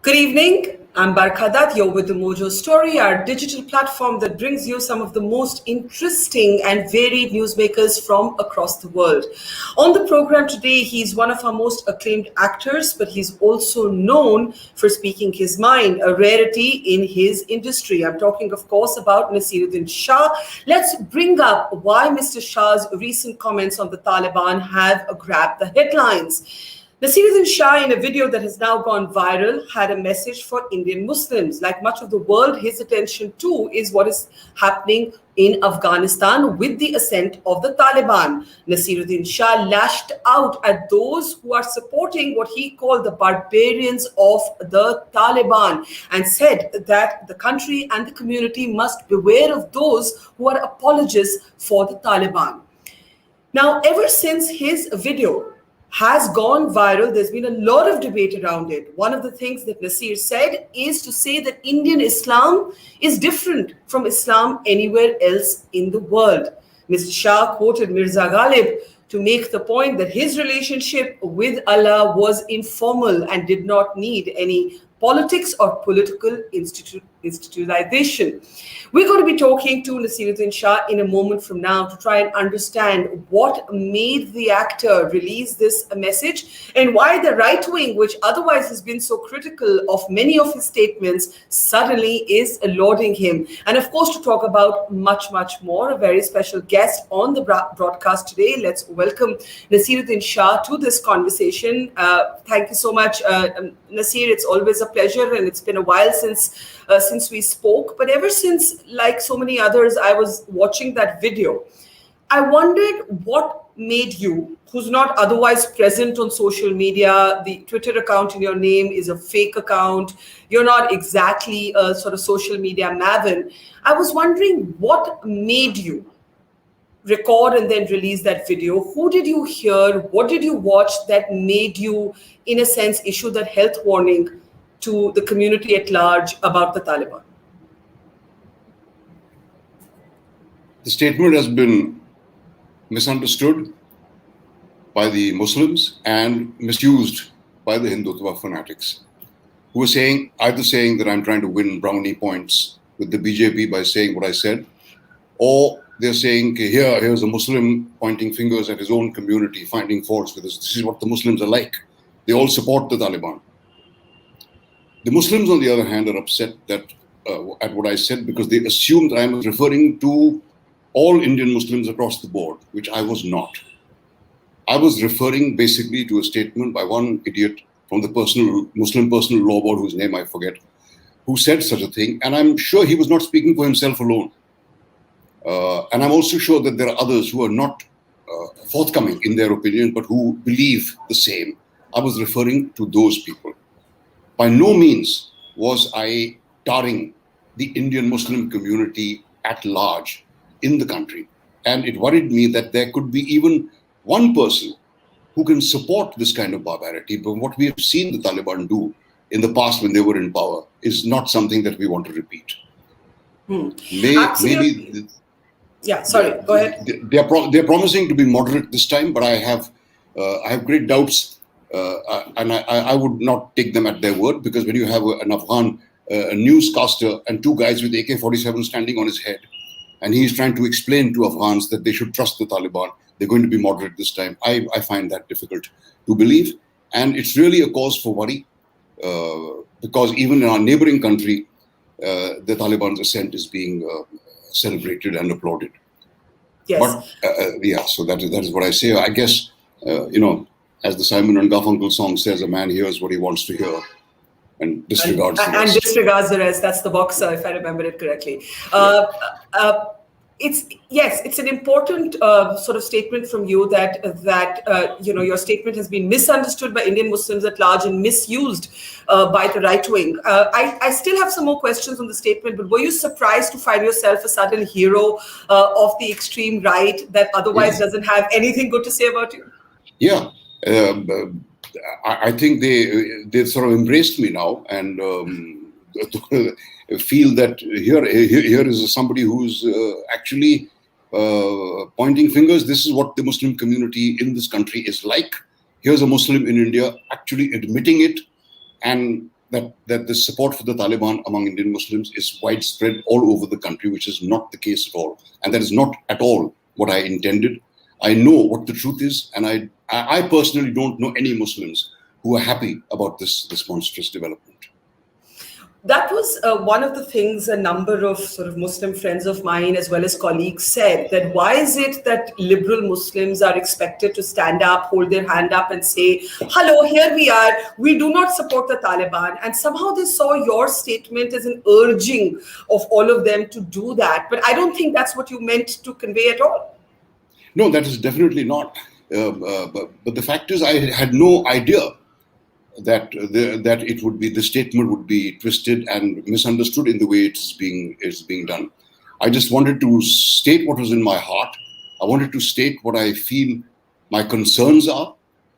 Good evening. I'm Barkha Dutt. You're with the Mojo Story, our digital platform that brings you some of the most interesting and varied newsmakers from across the world. On the program today, he's one of our most acclaimed actors, but he's also known for speaking his mind, a rarity in his industry. I'm talking, of course, about Naseeruddin Shah. Let's bring up why Mr. Shah's recent comments on the Taliban have grabbed the headlines. Naseeruddin Shah, in a video that has now gone viral, had a message for Indian Muslims. Like much of the world, his attention too is what is happening in Afghanistan with the ascent of the Taliban. Naseeruddin Shah lashed out at those who are supporting what he called the barbarians of the Taliban and said that the country and the community must beware of those who are apologists for the Taliban. Now, ever since his video has gone viral, there's been a lot of debate around it. One of the things that Nasir said is to say that Indian Islam is different from Islam anywhere else in the world. Mr. Shah quoted Mirza Ghalib to make the point that his relationship with Allah was informal and did not need any politics or political institutionalization. We're going to be talking to Naseeruddin Shah in a moment from now to try and understand what made the actor release this message and why the right wing, which otherwise has been so critical of many of his statements, suddenly is lauding him. And of course, to talk about much, much more, a very special guest on the broadcast today. Let's welcome Naseeruddin Shah to this conversation. Thank you so much, Nasir. It's always a pleasure, and it's been a while since we spoke. But ever since, like so many others, I was watching that video, I wondered what made you, who's not otherwise present on social media, the Twitter account in your name is a fake account, you're not exactly a sort of social media maven. I was wondering what made you record and then release that video. Who did you hear? What did you watch that made you, in a sense, issue that health warning to the community at large about the Taliban? The statement has been misunderstood by the Muslims and misused by the Hindutva fanatics, who are either saying that I'm trying to win brownie points with the BJP by saying what I said, or they're saying, okay, here's a Muslim pointing fingers at his own community, finding faults with this. This is what the Muslims are like. They all support the Taliban. The Muslims, on the other hand, are upset at what I said because they assumed I was referring to all Indian Muslims across the board, which I was not. I was referring basically to a statement by one idiot from the Muslim Personal Law Board, whose name I forget, who said such a thing. And I'm sure he was not speaking for himself alone. And I'm also sure that there are others who are not forthcoming in their opinion, but who believe the same. I was referring to those people. By no means was I tarring the Indian Muslim community at large in the country. And it worried me that there could be even one person who can support this kind of barbarity. But what we have seen the Taliban do in the past when they were in power is not something that we want to repeat. Absolutely. Yeah, sorry, go ahead. They're promising to be moderate this time, but I have great doubts. And I would not take them at their word, because when you have an Afghan newscaster and two guys with AK-47 standing on his head, and he's trying to explain to Afghans that they should trust the Taliban, they're going to be moderate this time, I find that difficult to believe. And it's really a cause for worry, because even in our neighboring country, the Taliban's ascent is being celebrated and applauded. Yes. But so that is what I say. I guess, as the Simon and Garfunkel song says, a man hears what he wants to hear and disregards the rest. And disregards the rest. That's the boxer, if I remember it correctly. It's an important sort of statement from you that your statement has been misunderstood by Indian Muslims at large and misused by the right wing. I still have some more questions on the statement, but were you surprised to find yourself a sudden hero of the extreme right that otherwise doesn't have anything good to say about you? Yeah. I think they sort of embraced me now and feel that here is somebody who's actually pointing fingers. This is what the Muslim community in this country is like. Here's a Muslim in India actually admitting it and that the support for the Taliban among Indian Muslims is widespread all over the country, which is not the case at all. And that is not at all what I intended. I know what the truth is, and I personally don't know any Muslims who are happy about this monstrous development. That was one of the things a number of sort of Muslim friends of mine as well as colleagues said, that why is it that liberal Muslims are expected to stand up, hold their hand up and say, hello, here we are, we do not support the Taliban. And somehow they saw your statement as an urging of all of them to do that. But I don't think that's what you meant to convey at all. No, that is definitely not. But the fact is, I had no idea that it would be, the statement would be twisted and misunderstood in the way it's being done. I just wanted to state what was in my heart. I wanted to state what I feel my concerns are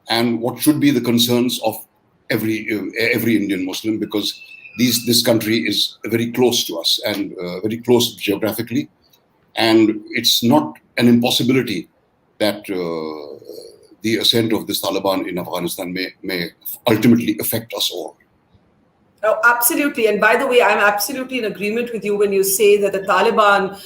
and what should be the concerns of every Indian Muslim, because this country is very close to us and very close geographically, and it's not an impossibility that the ascent of this Taliban in Afghanistan may ultimately affect us all. Oh, absolutely. And by the way, I'm absolutely in agreement with you when you say that the Taliban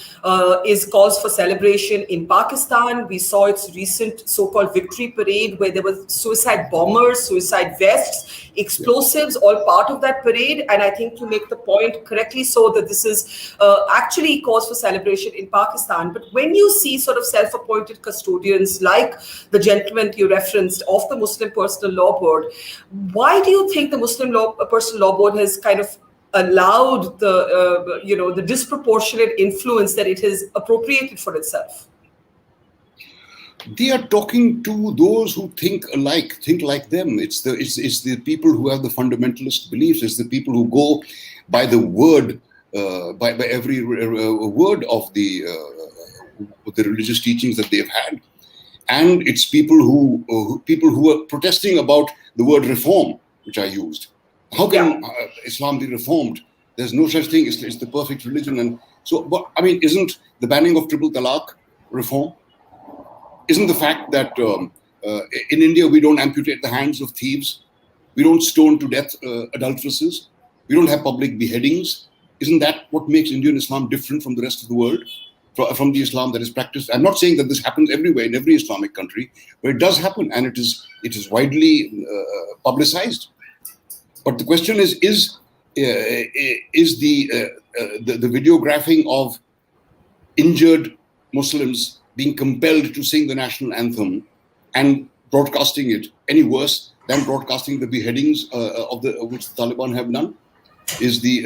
is cause for celebration in Pakistan. We saw its recent so-called victory parade where there were suicide bombers, suicide vests, explosives, all part of that parade. And I think you make the point correctly so that this is actually cause for celebration in Pakistan. But when you see sort of self-appointed custodians like the gentleman you referenced of the Muslim Personal Law Board, why do you think the Muslim Personal Law Board has kind of allowed the disproportionate influence that it has appropriated for itself? They are talking to those who think like them. It's the people who have the fundamentalist beliefs. It's the people who go by the word, by every word of the religious teachings that they've had, and it's people who are protesting about the word reform, which I used. How can Islam be reformed? There's no such thing. It's the perfect religion. And so, but, I mean, isn't the banning of triple talaq reform? Isn't the fact that in India we don't amputate the hands of thieves, we don't stone to death adulteresses, we don't have public beheadings? Isn't that what makes Indian Islam different from the rest of the world, from the Islam that is practiced? I'm not saying that this happens everywhere in every Islamic country, but it does happen, and it is widely publicized. But the question is the videographing of injured Muslims being compelled to sing the national anthem and broadcasting it any worse than broadcasting the beheadings of which the Taliban have done? Is the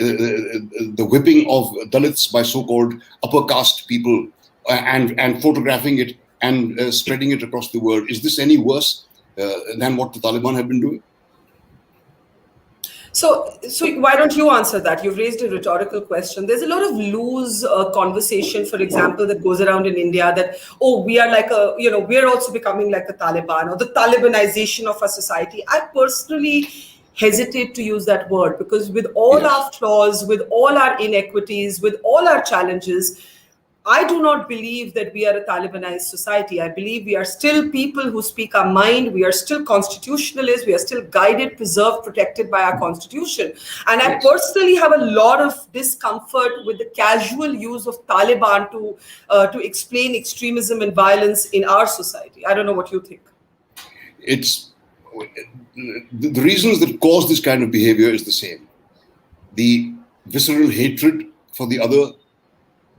whipping of Dalits by so-called upper caste people and photographing it and spreading it across the world, is this any worse than what the Taliban have been doing? So why don't you answer that? You've raised a rhetorical question. There's a lot of loose conversation, for example, that goes around in India that, oh, we are like we're also becoming like the Taliban, or the Talibanization of our society. I personally hesitate to use that word, because with all our flaws, with all our inequities, with all our challenges, I do not believe that we are a Talibanized society. I believe we are still people who speak our mind. We are still constitutionalists. We are still guided, preserved, protected by our constitution. And I personally have a lot of discomfort with the casual use of Taliban to explain extremism and violence in our society. I don't know what you think. It's the reasons that cause this kind of behavior is the same. The visceral hatred for the other,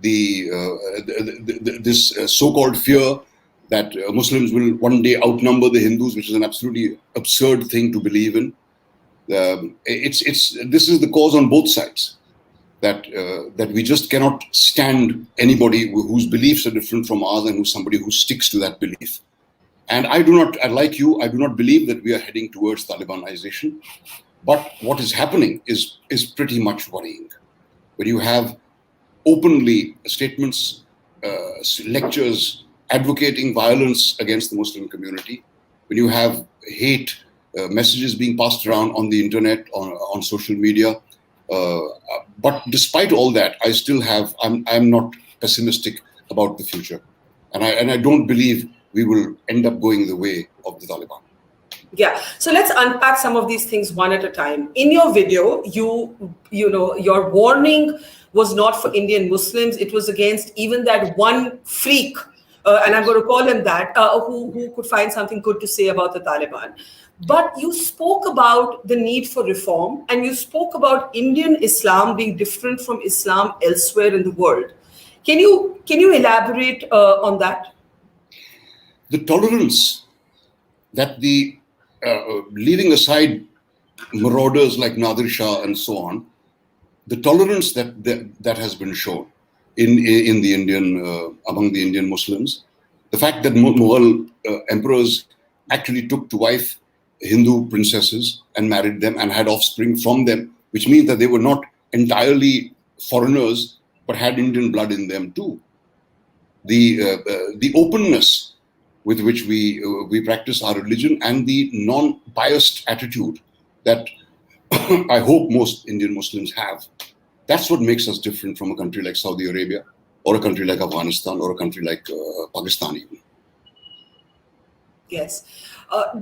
this so-called fear that Muslims will one day outnumber the Hindus, which is an absolutely absurd thing to believe in. This is the cause on both sides, that we just cannot stand anybody whose beliefs are different from ours and who's somebody who sticks to that belief. And I do not believe that we are heading towards Talibanization. But what is happening is pretty much worrying. When you have openly statements, lectures advocating violence against the Muslim community, when you have hate messages being passed around on the internet, on social media. But despite all that, I'm not pessimistic about the future. And I don't believe we will end up going the way of the Taliban. Yeah. So let's unpack some of these things one at a time. In your video, your warning was not for Indian Muslims. It was against even that one freak, and I'm going to call him that, who could find something good to say about the Taliban. But you spoke about the need for reform, and you spoke about Indian Islam being different from Islam elsewhere in the world. Can you elaborate on that? The tolerance that leaving aside marauders like Nadir Shah and so on, the tolerance that has been shown in the Indian among the Indian Muslims, the fact that Mughal emperors actually took to wife Hindu princesses and married them and had offspring from them, which means that they were not entirely foreigners but had Indian blood in them too. The openness with which we practice our religion and the non-biased attitude that I hope most Indian Muslims have. That's what makes us different from a country like Saudi Arabia or a country like Afghanistan or a country like Pakistan even. Yes.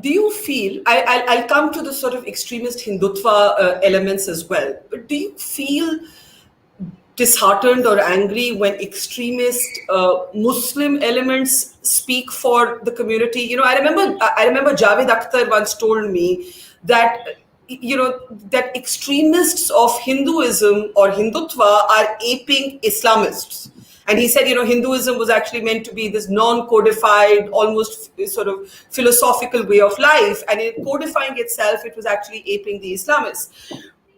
Do you feel, I'll come to the sort of extremist Hindutva elements as well, but do you feel disheartened or angry when extremist Muslim elements speak for the community? I remember Javed Akhtar once told me that that extremists of Hinduism or Hindutva are aping Islamists. And he said, Hinduism was actually meant to be this non-codified, almost sort of philosophical way of life. And in codifying itself, it was actually aping the Islamists.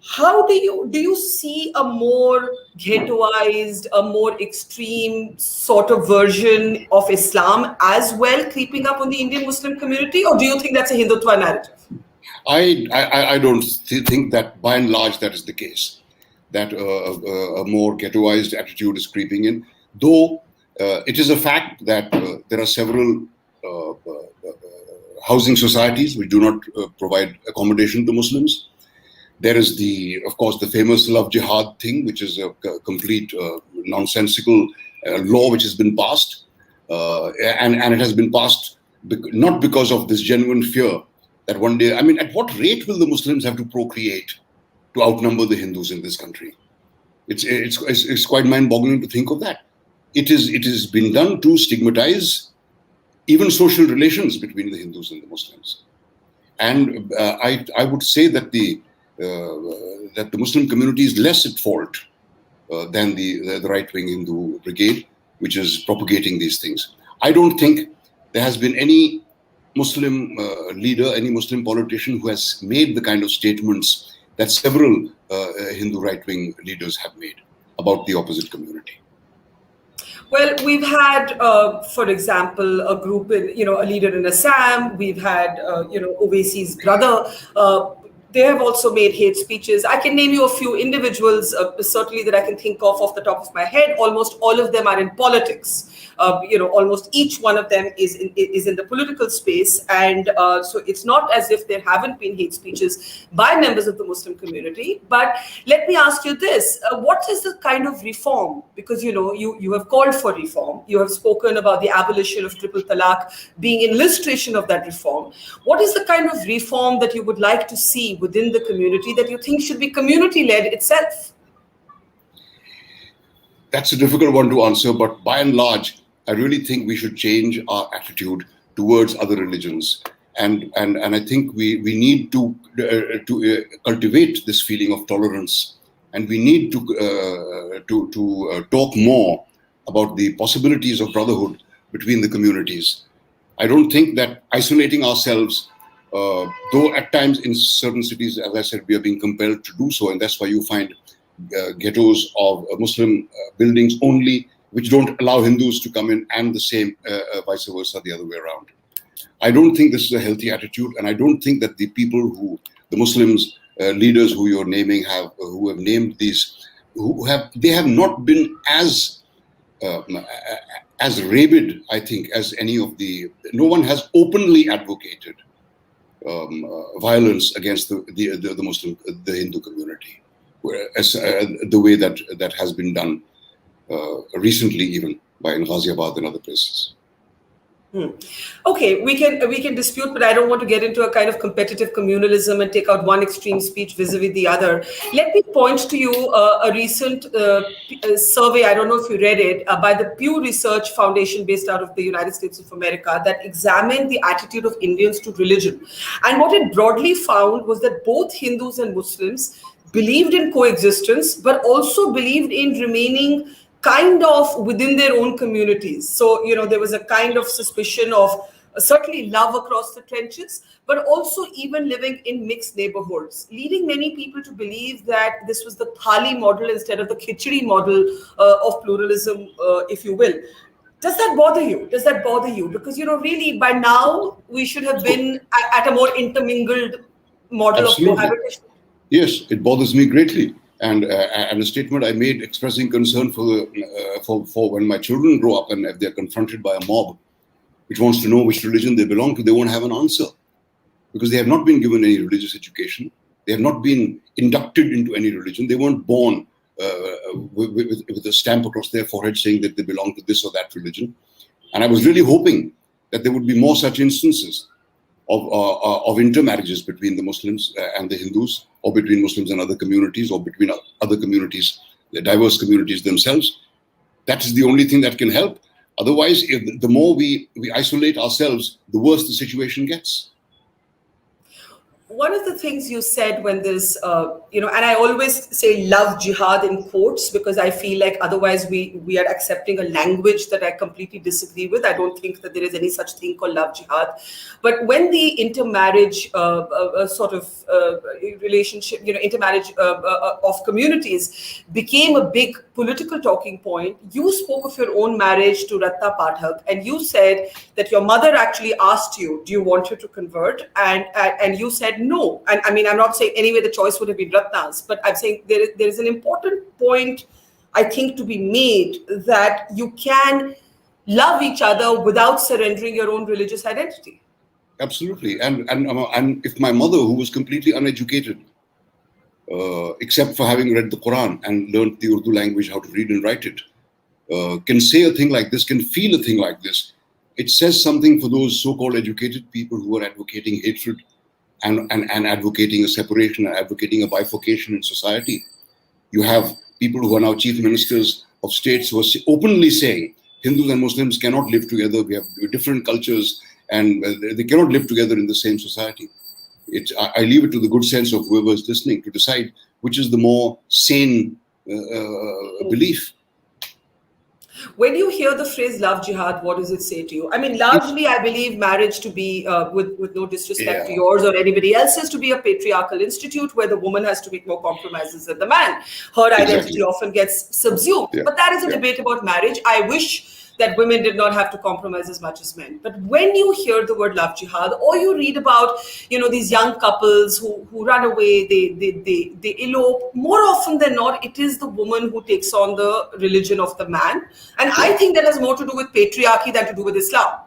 How do you see a more ghettoized, a more extreme sort of version of Islam as well creeping up on the Indian Muslim community? Or do you think that's a Hindutva narrative? I don't think that by and large that is the case, that a more ghettoized attitude is creeping in, though it is a fact that there are several housing societies which do not provide accommodation to Muslims. There is of course, the famous love jihad thing, which is a complete nonsensical law which has been passed, and it has been passed not because of this genuine fear that one day, at what rate will the Muslims have to procreate to outnumber the Hindus in this country? It's quite mind-boggling to think of that. It has been done to stigmatize even social relations between the Hindus and the Muslims. And I would say that the Muslim community is less at fault than the right-wing Hindu brigade, which is propagating these things. I don't think there has been any Muslim leader, any Muslim politician who has made the kind of statements that several Hindu right-wing leaders have made about the opposite community. Well, we've had, for example, a group a leader in Assam. We've had, Owaisi's brother. They have also made hate speeches. I can name you a few individuals, certainly that I can think of off the top of my head. Almost all of them are in politics. Almost each one of them is in the political space. And so it's not as if there haven't been hate speeches by members of the Muslim community. But let me ask you this. What is the kind of reform? Because, you have called for reform. You have spoken about the abolition of triple talaq being an illustration of that reform. What is the kind of reform that you would like to see within the community that you think should be community-led itself? That's a difficult one to answer, but by and large, I really think we should change our attitude towards other religions, and I think we need to cultivate this feeling of tolerance, and we need to talk more about the possibilities of brotherhood between the communities. I don't think that isolating ourselves, though at times in certain cities, as I said, we are being compelled to do so, and that's why you find ghettos of Muslim buildings only, which don't allow Hindus to come in, and the same vice versa, the other way around. I don't think this is a healthy attitude, and I don't think that the people the Muslims leaders who you're naming who have named these, they have not been as rabid, I think, as any of no one has openly advocated violence against the Hindu community, whereas the way that has been done recently, even in Ghaziabad and other places. Okay, we can dispute, but I don't want to get into a kind of competitive communalism and take out one extreme speech vis-a-vis the other. Let me point to you a recent survey. I don't know if you read it, by the Pew Research Foundation, based out of the United States of America, that examined the attitude of Indians to religion. And what it broadly found was that both Hindus and Muslims believed in coexistence, but also believed in remaining kind of within their own communities. So, there was a kind of suspicion of certainly love across the trenches, but also even living in mixed neighborhoods, leading many people to believe that this was the thali model instead of the khichdi model of pluralism, if you will. Does that bother you? Does that bother you? Because, really, by now, we should have been at a more intermingled model of Absolutely. cohabitation. Yes, it bothers me greatly. And a statement I made expressing concern for when my children grow up and if they're confronted by a mob which wants to know which religion they belong to, they won't have an answer because they have not been given any religious education. They have not been inducted into any religion. They weren't born with a stamp across their forehead saying that they belong to this or that religion. And I was really hoping that there would be more such instances of intermarriages between the Muslims and the Hindus, or between Muslims and other communities, or between other communities, the diverse communities themselves. That is the only thing that can help. Otherwise, the more we isolate ourselves, the worse the situation gets. One of the things you said when this, and I always say love jihad in quotes because I feel like otherwise we are accepting a language that I completely disagree with. I don't think that there is any such thing called love jihad. But when the intermarriage relationship, intermarriage of communities became a big political talking point, you spoke of your own marriage to Ratna Pathak, and you said that your mother actually asked you, do you want her to convert? And you said no. And I mean, I'm not saying anyway the choice would have been Ratna's, but I'm saying there is an important point, I think, to be made that you can love each other without surrendering your own religious identity. Absolutely. And if my mother, who was completely uneducated, except for having read the Quran and learned the Urdu language, how to read and write it, can say a thing like this, can feel a thing like this, it says something for those so-called educated people who are advocating hatred and advocating a separation and advocating a bifurcation in society. You have people who are now chief ministers of states who are openly saying Hindus and Muslims cannot live together. We have different cultures and they cannot live together in the same society. I leave it to the good sense of whoever is listening to decide which is the more sane belief. When you hear the phrase love jihad, what does it say to you? I mean, largely, I believe marriage to be, with no disrespect to yours or anybody else's, to be a patriarchal institute where the woman has to make more compromises than the man. Her identity often gets subsumed. But that is a debate about marriage. I wish that women did not have to compromise as much as men. But when you hear the word love jihad, or you read about, these young couples who run away, they elope, more often than not, it is the woman who takes on the religion of the man. And I think that has more to do with patriarchy than to do with Islam.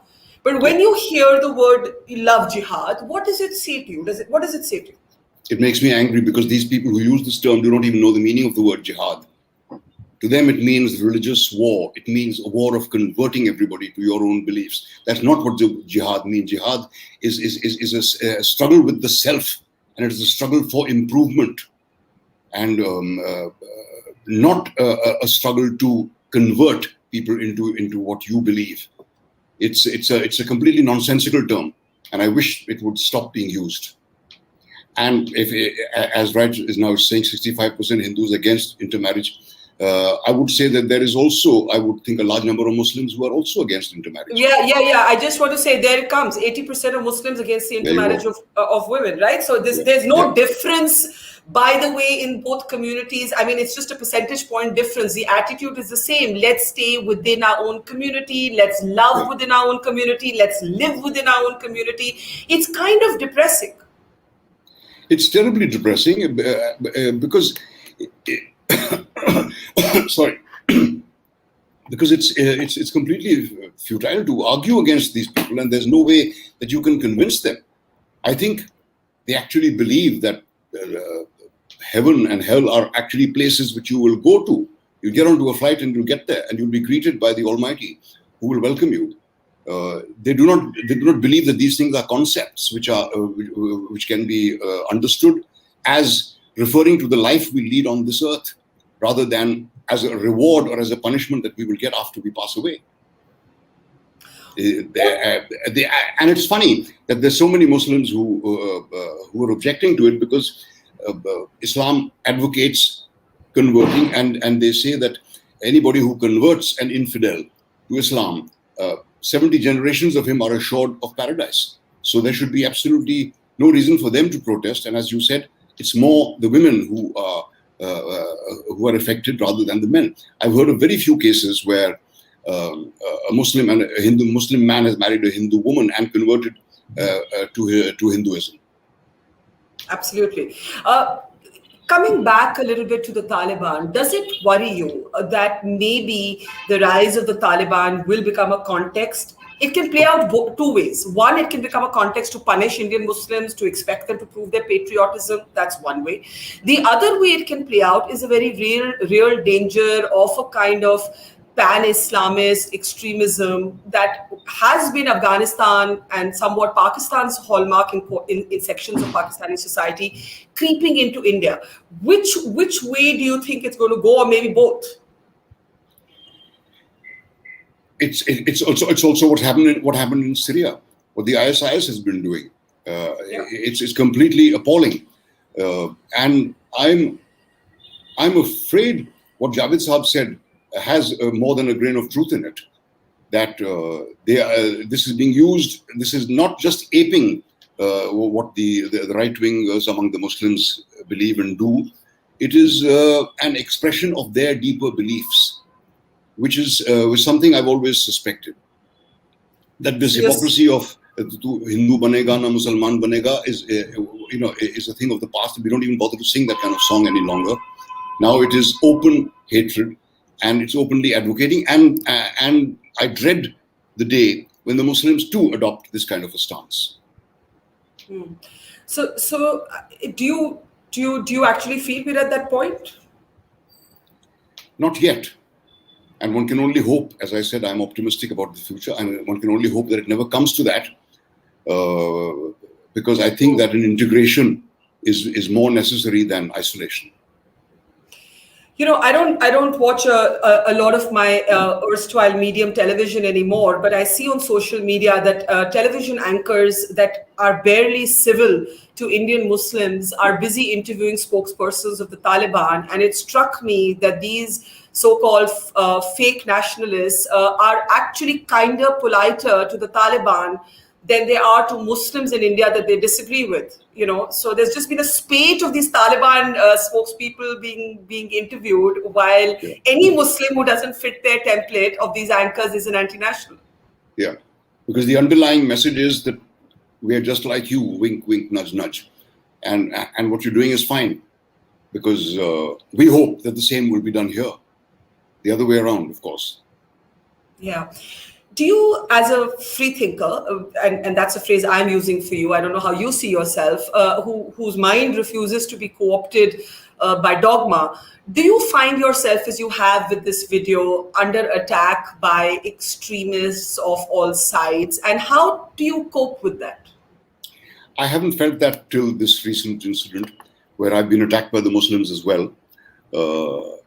But when you hear the word love jihad, what does it say to you? What does it say to you? It makes me angry because these people who use this term do not even know the meaning of the word jihad. To them, it means religious war. It means a war of converting everybody to your own beliefs. That's not what jihad means. Jihad is a struggle with the self, and it is a struggle for improvement, and not a struggle to convert people into what you believe. It's a completely nonsensical term, and I wish it would stop being used. And as Raj is now saying, 65% Hindus against intermarriage. I would say that there is also, I would think, a large number of Muslims who are also against intermarriage. Yeah. I just want to say, there it comes. 80% of Muslims against the intermarriage of women, right? So there's no difference, by the way, in both communities. I mean, it's just a percentage point difference. The attitude is the same. Let's stay within our own community. Let's love within our own community. Let's live within our own community. It's kind of depressing. It's terribly depressing because... sorry, because it's completely futile to argue against these people, and there's no way that you can convince them. I think they actually believe that heaven and hell are actually places which you will go to. You get onto a flight and you'll get there, and you'll be greeted by the Almighty, who will welcome you. They do not believe that these things are concepts which can be understood as referring to the life we lead on this earth, rather than as a reward or as a punishment that we will get after we pass away. And it's funny that there's so many Muslims who are objecting to it, because Islam advocates converting, and they say that anybody who converts an infidel to Islam, 70 generations of him are assured of paradise. So there should be absolutely no reason for them to protest. And as you said, it's more the women who are affected rather than the men. I've heard of very few cases where a Muslim and a Muslim man has married a Hindu woman and converted to Hinduism. Absolutely. Coming back a little bit to the Taliban, does it worry you that maybe the rise of the Taliban will become a context? It can play out two ways. One, it can become a context to punish Indian Muslims, to expect them to prove their patriotism. That's one way. The other way it can play out is a very real danger of a kind of pan-Islamist extremism that has been Afghanistan and somewhat Pakistan's hallmark in sections of Pakistani society, creeping into India. Which way do you think it's going to go, or maybe both? It's also what happened in Syria, what the ISIS has been doing. It's completely appalling, and I'm afraid what Javed Saab said has more than a grain of truth in it. That this is being used. This is not just aping what the right wingers among the Muslims believe and do. It is an expression of their deeper beliefs, which is something I've always suspected. That this hypocrisy of Hindu banega na Musalman banega is a thing of the past. We don't even bother to sing that kind of song any longer. Now it is open hatred, and it's openly advocating, and I dread the day when the Muslims too adopt this kind of a stance. So do you actually feel we're at that point? Not yet. And one can only hope, as I said, I'm optimistic about the future, and one can only hope that it never comes to that, because I think that an integration is more necessary than isolation. You know, I don't watch a lot of my erstwhile medium television anymore, but I see on social media that television anchors that are barely civil to Indian Muslims are busy interviewing spokespersons of the Taliban, and it struck me that these so-called fake nationalists are actually kinder, politer to the Taliban than they are to Muslims in India that they disagree with. You know, so there's just been a spate of these Taliban spokespeople being interviewed, while any Muslim who doesn't fit their template of these anchors is an anti-national. Yeah, because the underlying message is that we are just like you, wink, wink, nudge, nudge, and what you're doing is fine, because we hope that the same will be done here. The other way around, of course. Yeah. Do you, as a free thinker, and that's a phrase I'm using for you, I don't know how you see yourself, whose mind refuses to be co-opted by dogma, do you find yourself, as you have with this video, under attack by extremists of all sides? And how do you cope with that? I haven't felt that till this recent incident, where I've been attacked by the Muslims as well.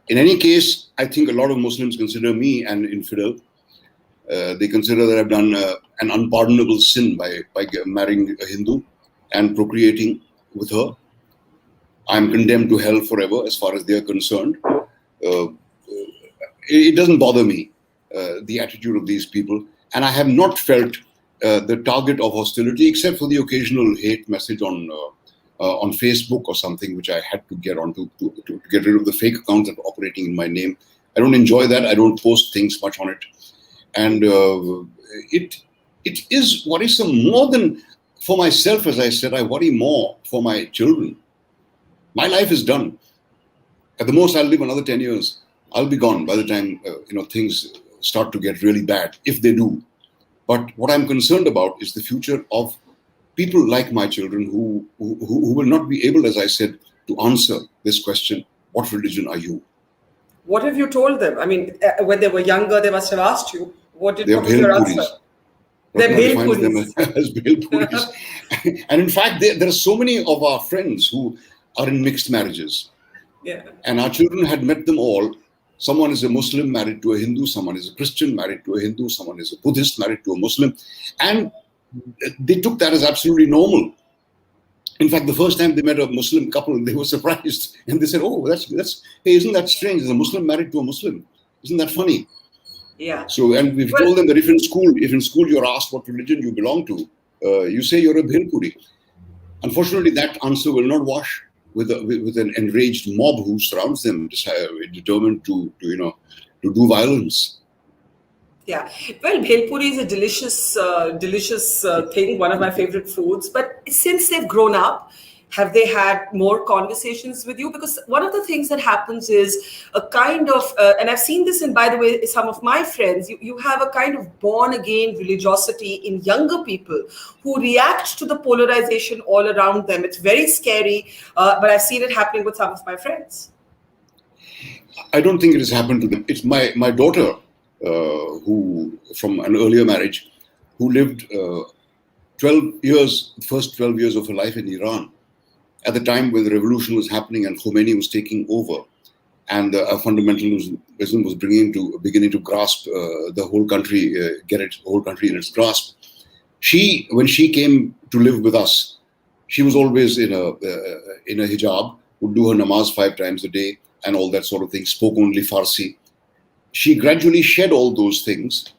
In any case, I think a lot of Muslims consider me an infidel. They consider that I've done an unpardonable sin by marrying a Hindu and procreating with her. I'm condemned to hell forever as far as they are concerned. It doesn't bother me, the attitude of these people. And I have not felt the target of hostility, except for the occasional hate message on Facebook or something, which I had to get onto to get rid of the fake accounts that are operating in my name. I don't enjoy that. I don't post things much on it. And it is worrisome more than for myself. As I said, I worry more for my children. My life is done. At the most, I'll live another 10 years. I'll be gone by the time things start to get really bad, if they do. But what I'm concerned about is the future of people like my children who will not be able, as I said, to answer this question: what religion are you? What have you told them? I mean, when they were younger, they must have asked you. What was your answer? They're Ratna bhel defines them puris. as bhel puris. And in fact, there are so many of our friends who are in mixed marriages. Yeah. And our children had met them all. Someone is a Muslim married to a Hindu, someone is a Christian married to a Hindu, someone is a Buddhist married to a Muslim. And they took that as absolutely normal. In fact, the first time they met a Muslim couple, they were surprised. And they said, oh, hey, isn't that strange? Is a Muslim married to a Muslim? Isn't that funny? Yeah. So, and we've told them that if in school you're asked what religion you belong to, you say you're a Bhilpuri. Unfortunately, that answer will not wash with an enraged mob who surrounds them, determined to do violence. Yeah, well, bhel puri is a delicious thing, one of my favorite foods. But since they've grown up, have they had more conversations with you? Because one of the things that happens is a kind of, and I've seen this in, by the way, some of my friends, you have a kind of born again religiosity in younger people who react to the polarization all around them. It's very scary, but I've seen it happening with some of my friends. I don't think it has happened to them. It's my daughter, who from an earlier marriage, who lived 12 years, first 12 years of her life in Iran, at the time when the revolution was happening and Khomeini was taking over, and fundamentalism was beginning to grasp the whole country, get the whole country in its grasp. When she came to live with us, she was always in a hijab, would do her namaz 5 times a day, and all that sort of thing. Spoke only Farsi. She gradually shed all those things,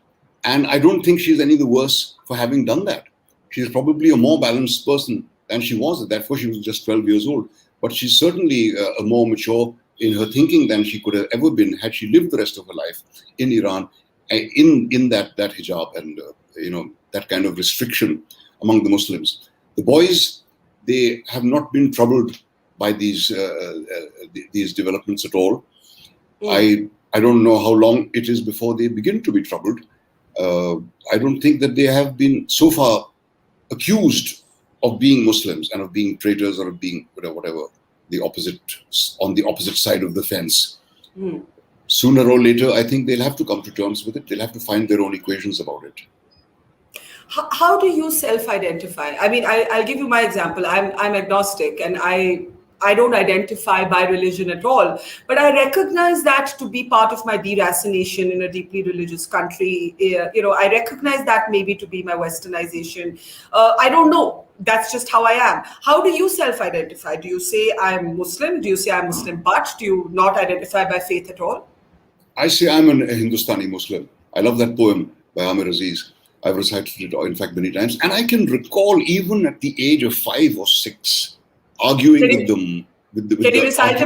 and I don't think she's any the worse for having done that. She's probably a more balanced person than she was at that. First, she was just 12 years old, but she's certainly a more mature in her thinking than she could have ever been had she lived the rest of her life in Iran, in that hijab and that kind of restriction among the Muslims. The boys, they have not been troubled by these developments at all. I don't know how long it is before they begin to be troubled. I don't think that they have been so far accused of being Muslims and of being traitors or of being whatever on the opposite side of the fence. Sooner or later, I think they'll have to come to terms with it. They'll have to find their own equations about it. How do you self-identify? I mean, I'll give you my example. I'm agnostic, and I don't identify by religion at all, but I recognize that to be part of my deracination in a deeply religious country. I recognize that maybe to be my westernization. I don't know. That's just how I am. How do you self-identify? Do you say I'm Muslim? Do you say I'm Muslim, but do you not identify by faith at all? I say I'm a Hindustani Muslim. I love that poem by Aamir. I've recited it, in fact, many times. And I can recall, even at the age of 5 or 6, arguing with them. Can you recite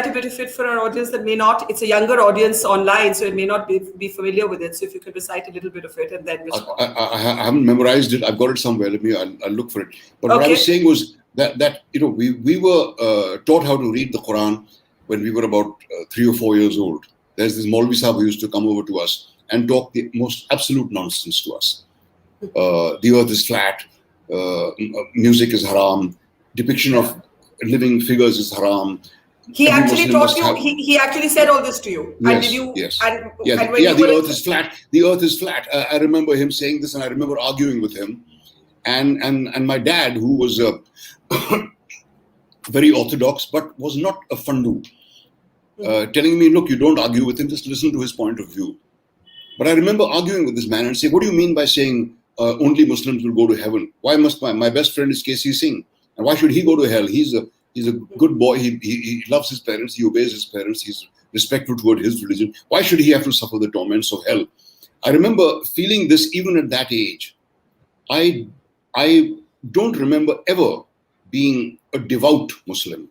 a bit of it for our audience that may not? It's a younger audience online, so it may not be familiar with it. So if you could recite a little bit of it and then respond. I haven't memorized it. I've got it somewhere. I'll look for it. But what I was saying was that we were taught how to read the Quran when we were about 3 or 4 years old. There's this Maulvi Sahib who used to come over to us and talk the most absolute nonsense to us. The earth is flat. Music is haram. Depiction of living figures is haram. He actually taught you. He actually said all this to you. Yes, and did you? Yes. The earth is flat. The earth is flat. I remember him saying this, and I remember arguing with him. And my dad, who was very orthodox but was not a fundu, telling me, look, you don't argue with him, just listen to his point of view. But I remember arguing with this man and say, what do you mean by saying only Muslims will go to heaven? Why must my best friend is K.C. Singh? And why should he go to hell? He's a good boy. He loves his parents. He obeys his parents. He's respectful toward his religion. Why should he have to suffer the torments of hell? I remember feeling this even at that age. I don't remember ever being a devout Muslim.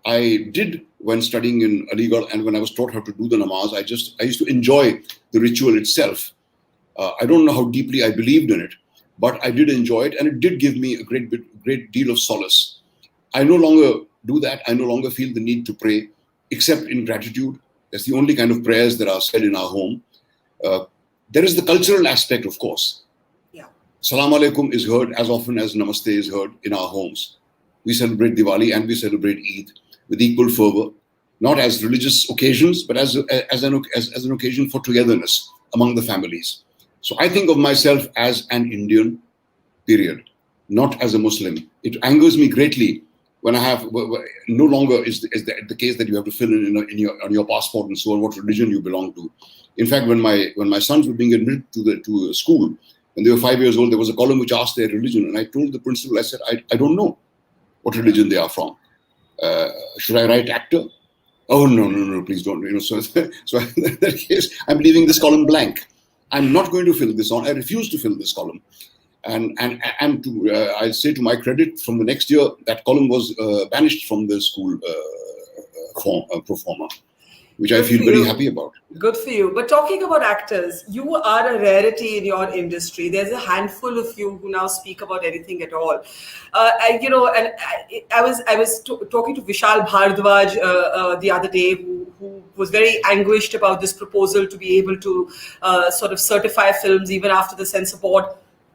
I did when studying in Aligarh, and when I was taught how to do the namaz, I used to enjoy the ritual itself. I don't know how deeply I believed in it, but I did enjoy it, and it did give me a great deal of solace. I no longer do that. I no longer feel the need to pray, except in gratitude. That's the only kind of prayers that are said in our home. There is the cultural aspect, of course. Yeah. Salam alaikum is heard as often as Namaste is heard in our homes. We celebrate Diwali and we celebrate Eid with equal fervor, not as religious occasions, but as an occasion for togetherness among the families. So I think of myself as an Indian, period, not as a Muslim. It angers me greatly when I have no longer is the case that you have to fill in on your passport and so on what religion you belong to. In fact, when my sons were being admitted to a school when they were 5 years old, there was a column which asked their religion, and I told the principal, I said, I don't know what religion they are from. Should I write actor? Oh no, please don't. So in that case, I'm leaving this column blank. I'm not going to fill this on. I refuse to fill this column. And I'll say to my credit, from the next year, that column was banished from the school pro forma, which I feel very happy about. Good for you. But talking about actors, you are a rarity in your industry. There's a handful of you who now speak about anything at all. I was talking to Vishal Bhardwaj the other day, who was very anguished about this proposal to be able to sort of certify films even after the censor board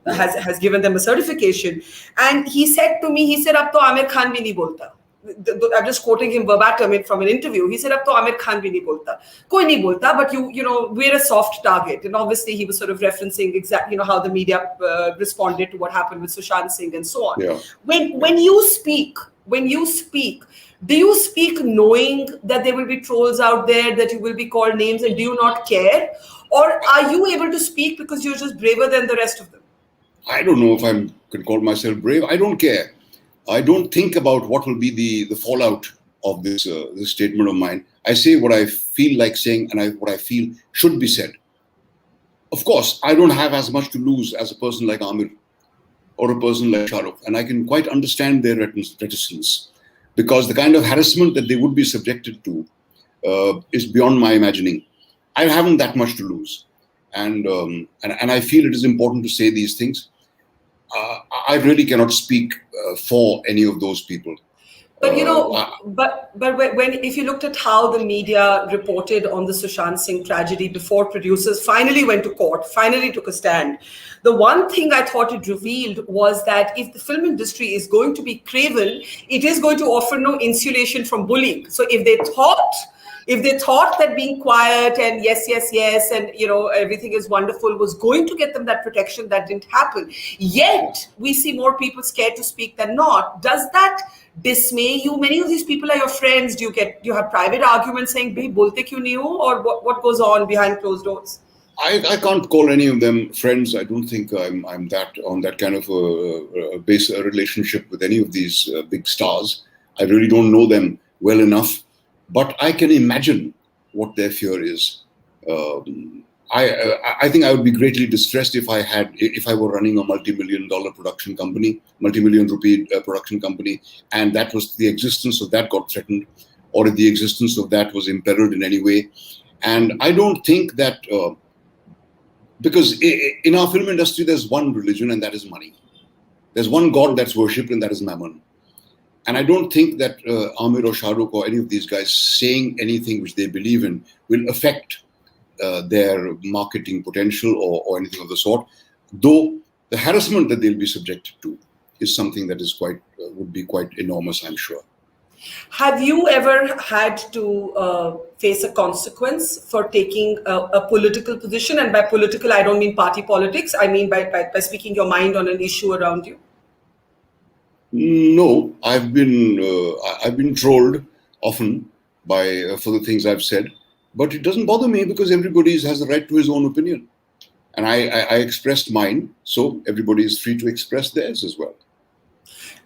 has given them a certification. And he said to me, he said, "Ab to Aamir Khan bhi nahi bolta." I'm just quoting him verbatim from an interview. He said, "Ab to Aamir Khan bhi nahi bolta. Koi nahi bolta, but we're a soft target." And obviously he was sort of referencing exactly, how the media responded to what happened with Sushant Singh and so on. Yeah. When you speak, do you speak knowing that there will be trolls out there, that you will be called names, and do you not care? Or are you able to speak because you're just braver than the rest of them? I don't know if I can call myself brave. I don't care. I don't think about what will be the fallout of this statement of mine. I say what I feel like saying, and what I feel should be said. Of course, I don't have as much to lose as a person like Aamir or a person like Shahrukh, and I can quite understand their reticence, because the kind of harassment that they would be subjected to is beyond my imagining. I haven't that much to lose, and I feel it is important to say these things. I really cannot speak for any of those people. But if you looked at how the media reported on the Sushant Singh tragedy before producers finally went to court, finally took a stand, the one thing I thought it revealed was that if the film industry is going to be craven, it is going to offer no insulation from bullying. So if they thought that being quiet and yes, and everything is wonderful was going to get them that protection, that didn't happen. Yet we see more people scared to speak than not. Does that dismay you? Many of these people are your friends. Do you have private arguments saying, "Bhai, bolte kyun nahi ho?" Or what goes on behind closed doors? I can't call any of them friends. I don't think I'm that on that kind of a base relationship with any of these big stars. I really don't know them well enough. But I can imagine what their fear is. I think I would be greatly distressed if I were running a multi-million rupee production company, and that was the existence of that got threatened, or if the existence of that was imperiled in any way. And I don't think that because in our film industry there's one religion, and that is money. There's one God that's worshipped, and that is Mammon. And I don't think that Aamir or Shahrukh or any of these guys saying anything which they believe in will affect their marketing potential or anything of the sort. Though the harassment that they'll be subjected to is something that is would be quite enormous, I'm sure. Have you ever had to face a consequence for taking a political position? And by political, I don't mean party politics. I mean by speaking your mind on an issue around you. No, I've been trolled often for the things I've said, but it doesn't bother me because everybody has the right to his own opinion, and I expressed mine, so everybody is free to express theirs as well.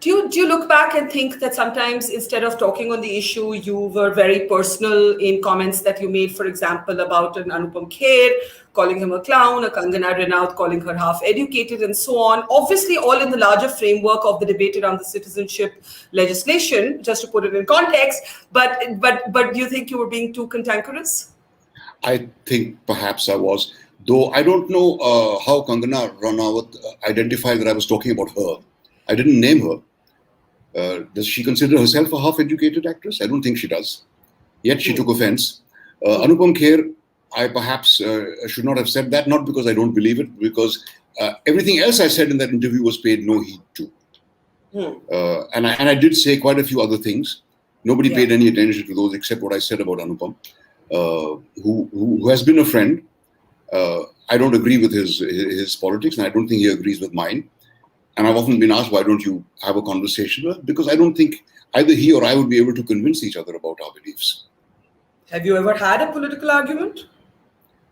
Do you look back and think that sometimes instead of talking on the issue, you were very personal in comments that you made, for example, about an Anupam Kher, calling him a clown, a Kangana Ranaut, calling her half-educated, and so on? Obviously, all in the larger framework of the debate around the citizenship legislation, just to put it in context. But do you think you were being too cantankerous? I think perhaps I was, though I don't know how Kangana Ranaut identified that I was talking about her. I didn't name her. Does she consider herself a half-educated actress? I don't think she does. Yet she took offense. Anupam Kher, I perhaps should not have said that, not because I don't believe it, because everything else I said in that interview was paid no heed to. And I did say quite a few other things. Nobody paid any attention to those except what I said about Anupam, who has been a friend. I don't agree with his politics, and I don't think he agrees with mine. And I've often been asked, why don't you have a conversation with him? Because I don't think either he or I would be able to convince each other about our beliefs. Have you ever had a political argument?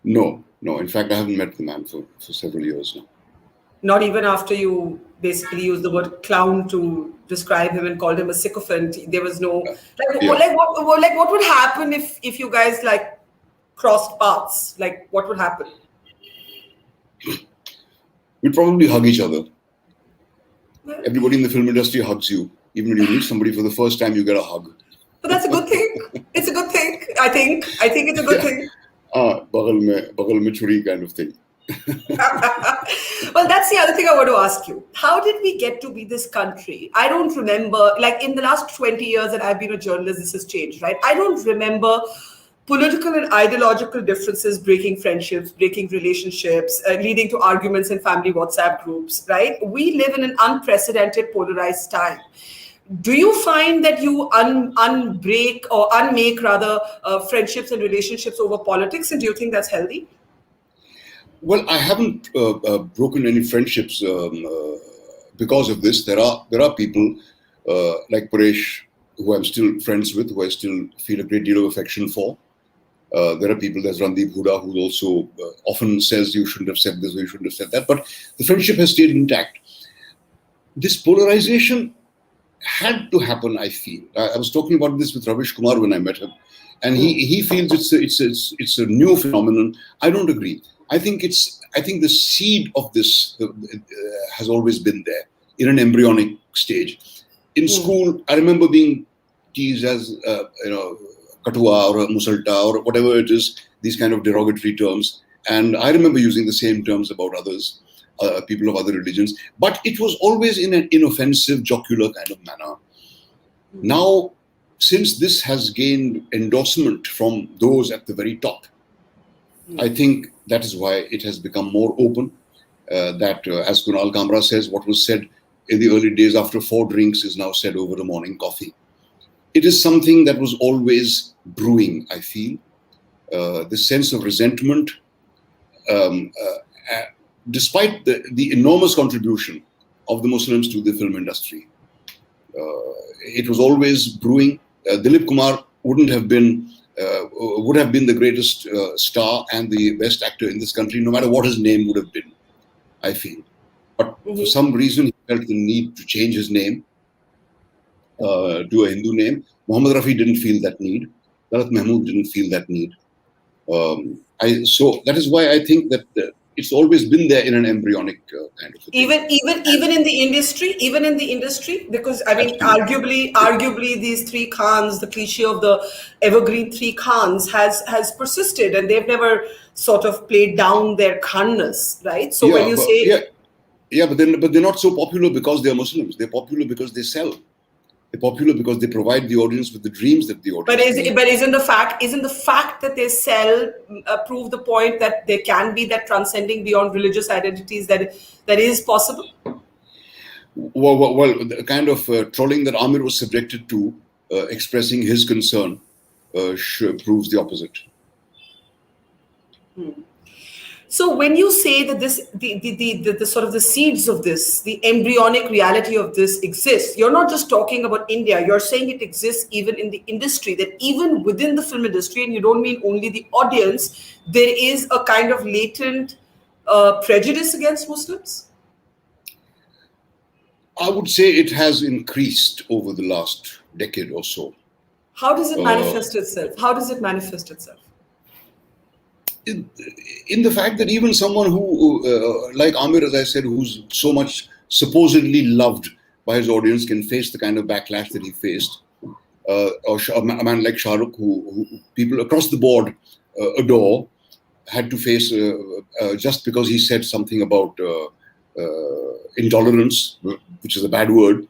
No. In fact, I haven't met the man for several years now. Not even after you basically used the word clown to describe him and called him a sycophant. There was no what would happen if you guys like crossed paths? Like what would happen? We'd probably hug each other. Everybody in the film industry hugs you. Even when you meet somebody for the first time, you get a hug. But that's a good thing. It's a good thing. I think it's a good thing. Bagal mein churi kind of thing. Well, that's the other thing I want to ask you. How did we get to be this country? I don't remember, like in the last 20 years that I've been a journalist, this has changed, right? I don't remember political and ideological differences breaking friendships, breaking relationships, leading to arguments in family WhatsApp groups, right? We live in an unprecedented polarized time. Do you find that you unmake friendships and relationships over politics, and do you think that's healthy? Well, I haven't broken any friendships because of this. There are people like Paresh who I'm still friends with, who I still feel a great deal of affection for. There are people, there's Randeep Huda, who also often says you shouldn't have said this or you shouldn't have said that. But the friendship has stayed intact. This polarization had to happen, I feel. I was talking about this with Ravish Kumar when I met him, and he feels it's a new phenomenon. I don't agree. I think the seed of this has always been there in an embryonic stage. In school, I remember being teased as katua or musalta or whatever it is, these kind of derogatory terms, and I remember using the same terms about others, people of other religions, but it was always in an inoffensive, jocular kind of manner. Now, since this has gained endorsement from those at the very top, I think that is why it has become more open. That, as Kunal Kamra says, what was said in the early days after 4 drinks is now said over the morning coffee. It is something that was always brewing, I feel. The sense of resentment, despite the enormous contribution of the Muslims to the film industry. It was always brewing. Dilip Kumar would have been the greatest star and the best actor in this country, no matter what his name would have been, I feel. But for some reason, he felt the need to change his name to a Hindu name. Muhammad Rafi didn't feel that need. Talat Mahmood didn't feel that need. So that is why I think that it's always been there in an embryonic kind of thing. Even in the industry, because I mean, arguably these 3 Khans, the cliche of the evergreen 3 Khans has persisted, and they've never sort of played down their Khanness, right? So when you say but they're not so popular because they're Muslims. They're popular because they sell. They're popular because they provide the audience with the dreams that the audience. But isn't the fact that they sell prove the point that there can be that transcending beyond religious identities that is possible? Well, the kind of trolling that Aamir was subjected to, expressing his concern, proves the opposite. So when you say that the sort of the seeds of this, the embryonic reality of this exists, you're not just talking about India, you're saying it exists even in the industry, that even within the film industry, and you don't mean only the audience, there is a kind of latent prejudice against Muslims? I would say it has increased over the last decade or so. How does it manifest itself? In the fact that even someone who, like Aamir, as I said, who's so much supposedly loved by his audience, can face the kind of backlash that he faced, or a man like Shahrukh, who people across the board adore, had to face just because he said something about intolerance, which is a bad word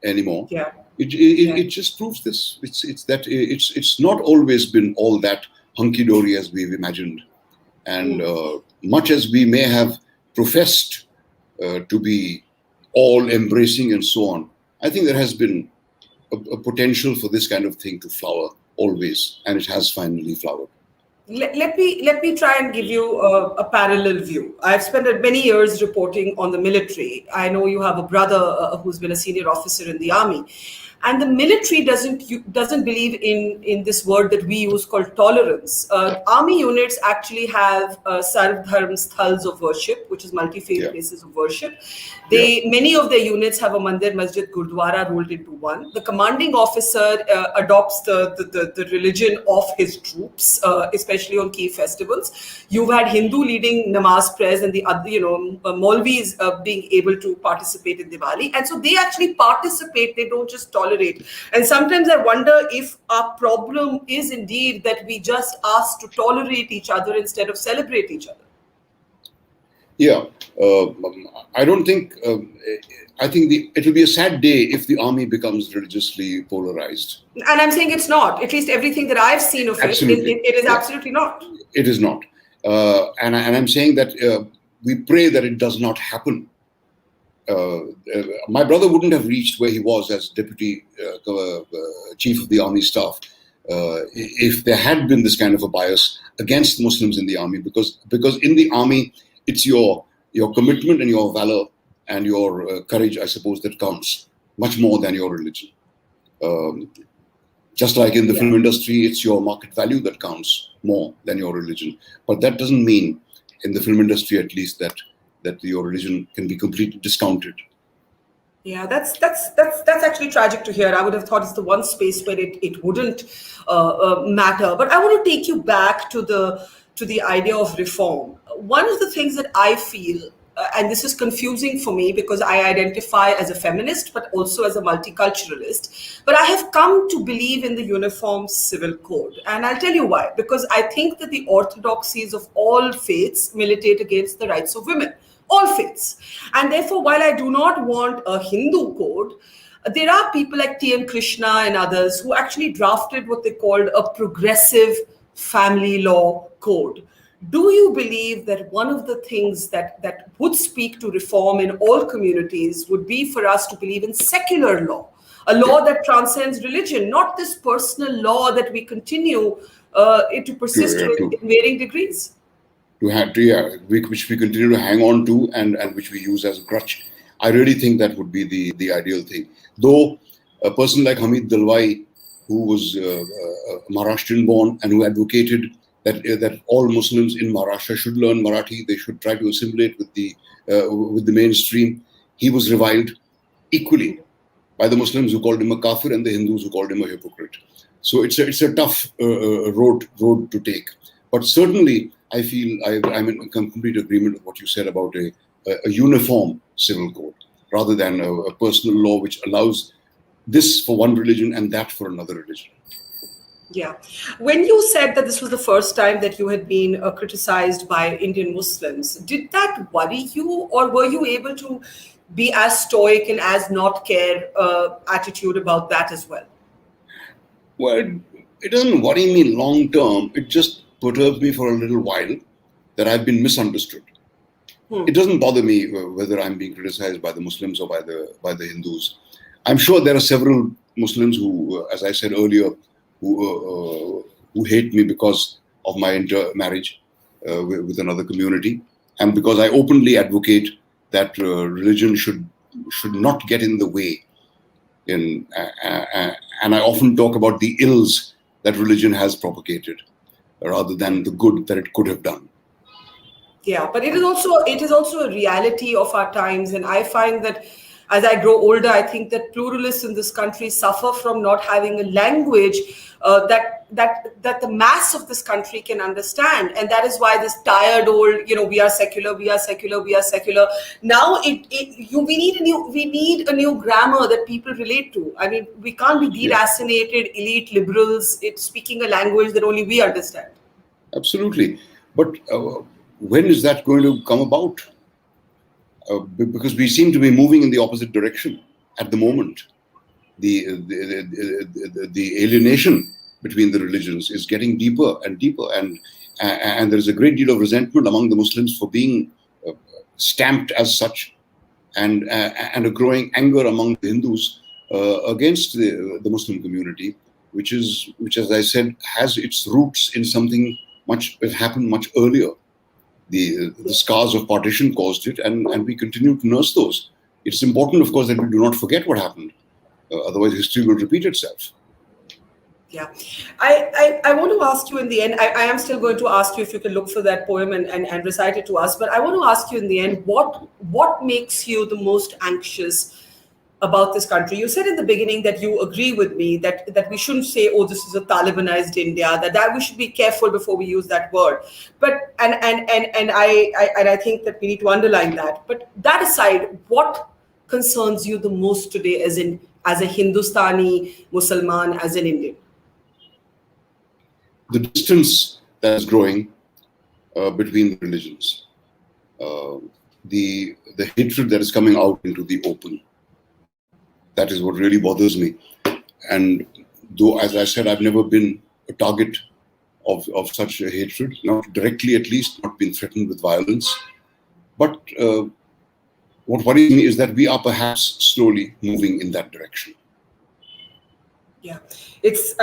anymore. Yeah. It just proves this. It's not always been all that hunky-dory as we've imagined. And much as we may have professed to be all embracing and so on, I think there has been a potential for this kind of thing to flower always, and it has finally flowered. Let me try and give you a parallel view. I've spent many years reporting on the military. I know you have a brother who's been a senior officer in the army, and the military doesn't believe in this word that we use called tolerance. Army units actually have sarv dharm sthals of worship, which is multi-faith Yeah. places of worship. Yeah. Many of their units have a mandir, masjid, gurdwara rolled into one. The commanding officer adopts the religion of his troops, especially on key festivals. You've had Hindu leading namaz prayers and the other, Maulvis being able to participate in Diwali. And so they actually participate, they don't just tolerate. And sometimes I wonder if our problem is indeed that we just ask to tolerate each other instead of celebrate each other. Yeah, I don't think. I think it will be a sad day if the army becomes religiously polarized. And I'm saying it's not. At least everything that I've seen of Absolutely. it is Yeah. absolutely not. It is not, and I'm saying that we pray that it does not happen. My brother wouldn't have reached where he was as deputy chief of the army staff if there had been this kind of a bias against Muslims in the army, because in the army it's your commitment and your valor and your courage, I suppose, that counts much more than your religion. Just like in the film industry, it's your market value that counts more than your religion. But that doesn't mean, in the film industry at least, that your religion can be completely discounted. Yeah, that's actually tragic to hear. I would have thought it's the one space where it wouldn't matter. But I want to take you back to the idea of reform. One of the things that I feel, and this is confusing for me because I identify as a feminist, but also as a multiculturalist, but I have come to believe in the uniform civil code. And I'll tell you why. Because I think that the orthodoxies of all faiths militate against the rights of women. All faiths. And therefore, while I do not want a Hindu code, there are people like T.M. Krishna and others who actually drafted what they called a progressive family law code. Do you believe that one of the things that would speak to reform in all communities would be for us to believe in secular law, a law that transcends religion, not this personal law that we continue to persist in varying degrees? Which we continue to hang on to and which we use as a crutch. I really think that would be the ideal thing. Though a person like Hamid Dalwai, who was Maharashtrian born and who advocated that all Muslims in Maharashtra should learn Marathi, they should try to assimilate with the mainstream, he was reviled equally by the Muslims who called him a kafir and the Hindus who called him a hypocrite. So it's a tough road to take. But certainly, I feel I'm in complete agreement with what you said about a uniform civil code rather than a personal law which allows this for one religion and that for another religion. Yeah. When you said that this was the first time that you had been criticized by Indian Muslims, did that worry you, or were you able to be as stoic and as not care attitude about that as well? Well, it doesn't worry me long term. It just perturbs me for a little while that I've been misunderstood. It doesn't bother me whether I'm being criticized by the Muslims or by the Hindus. I'm sure there are several Muslims who, as I said earlier, who hate me because of my intermarriage with another community, and because I openly advocate that religion should not get in the way. And I often talk about the ills that religion has propagated, rather than the good that it could have done. Yeah, but it is also a reality of our times, and I find that as I grow older, I think that pluralists in this country suffer from not having a language that the mass of this country can understand, and that is why this tired old, we are secular, we are secular, we are secular. Now we need a new grammar that people relate to. I mean, we can't be deracinated elite liberals speaking a language that only we understand. Absolutely, but when is that going to come about? Because we seem to be moving in the opposite direction at the moment. The alienation between the religions is getting deeper and deeper, and there is a great deal of resentment among the Muslims for being stamped as such, and a growing anger among the Hindus against the Muslim community, which, as I said, has its roots in something It happened much earlier. The scars of partition caused it, and we continue to nurse those. It's important, of course, that we do not forget what happened. Otherwise, history will repeat itself. Yeah. I want to ask you in the end, I am still going to ask you if you can look for that poem and recite it to us, but I want to ask you in the end, what makes you the most anxious about this country? You said in the beginning that you agree with me that we shouldn't say, oh, this is a Talibanized India, that we should be careful before we use that word. But and I think that we need to underline that. But that aside, what concerns you the most today as a Hindustani Mussalman, as an Indian? The distance that is growing between the religions, the hatred that is coming out into the open. That is what really bothers me. And though, as I said, I've never been a target of such a hatred, not directly at least, not been threatened with violence. But what worries me is that we are perhaps slowly moving in that direction. Yeah, it's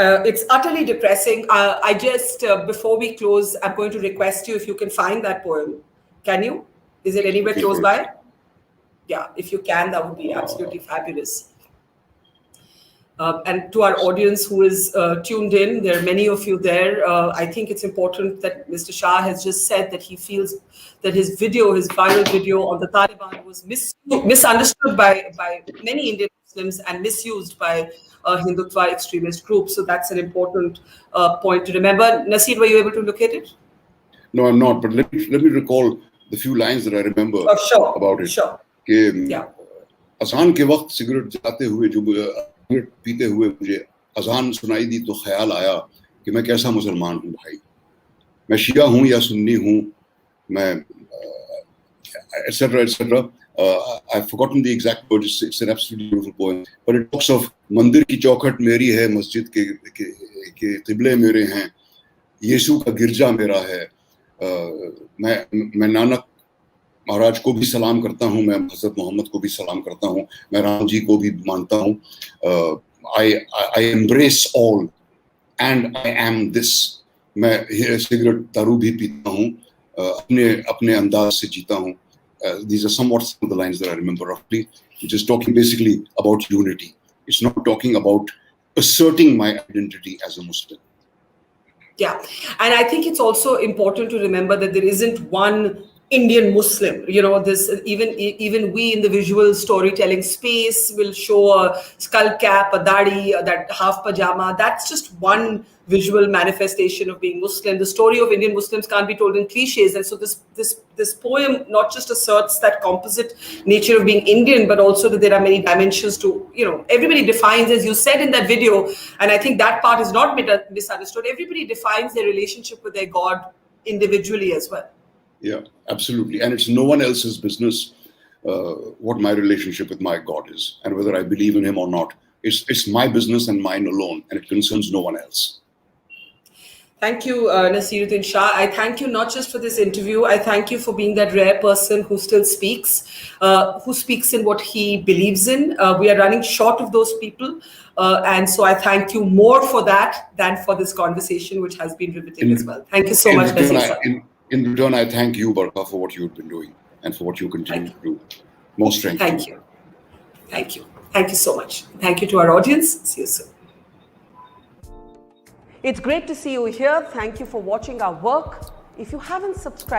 utterly depressing. I just, before we close, I'm going to request you if you can find that poem. Can you? Is it anywhere close by? Yeah, if you can, that would be absolutely fabulous. And to our audience who is tuned in, there are many of you there. I think it's important that Mr. Shah has just said that he feels that his viral video on the Taliban was misunderstood by many Indian Muslims and misused by Hindutva extremist groups. So that's an important point to remember. Naseer, were you able to locate it? No, I'm not. But let me recall the few lines that I remember about it. Sure. कि अजान के वक्त cigarette जलाते हुए जो cigarette पीते हुए मुझे अजान सुनाई दी तो ख्याल आया कि मैं कैसा मुसलमान हूँ भाई, मैं शिया हूँ या सुन्नी हूँ, मैं etc. I've forgotten the exact words. It's an absolutely beautiful poem, but it talks of मंदिर की चौखट मेरी है, मस्जिद के क़िबले मेरे हैं, यीशु का गिरजा मेरा है, मैं नानक महाराज को भी सलाम करता हूँ, मैं हज़रत मोहम्मद को भी सलाम करता हूँ, मैं राम जी को भी मानता हूँ. I embrace all and I am this. मैं सिगरेट दारू भी पीता हूँ, अपने अंदाज से जीता हूँ. These are somewhat some of the lines that I remember roughly, which is talking basically about unity. It's not talking about asserting my identity as a Muslim. Yeah, and I think it's also important to remember that there isn't one Indian Muslim. You know, this even we in the visual storytelling space will show a skull cap, a dadi, that half pajama. That's just one visual manifestation of being Muslim. The story of Indian Muslims can't be told in cliches, and so this poem not just asserts that composite nature of being Indian, but also that there are many dimensions to, you know, everybody defines, as you said in that video, and I think that part is not misunderstood. Everybody defines their relationship with their God individually as well. Yeah, absolutely. And it's no one else's business what my relationship with my God is and whether I believe in him or not. It's my business and mine alone, and it concerns no one else. Thank you, Naseeruddin Shah. I thank you not just for this interview. I thank you for being that rare person who still speaks in what he believes in. We are running short of those people. And so I thank you more for that than for this conversation, which has been riveting as well. Thank you so much, Naseer. In return, I thank you, Barkha, for what you've been doing and for what you continue to do. More strength. Thank you. Thank you. Thank you so much. Thank you to our audience. See you soon. It's great to see you here. Thank you for watching our work. If you haven't subscribed,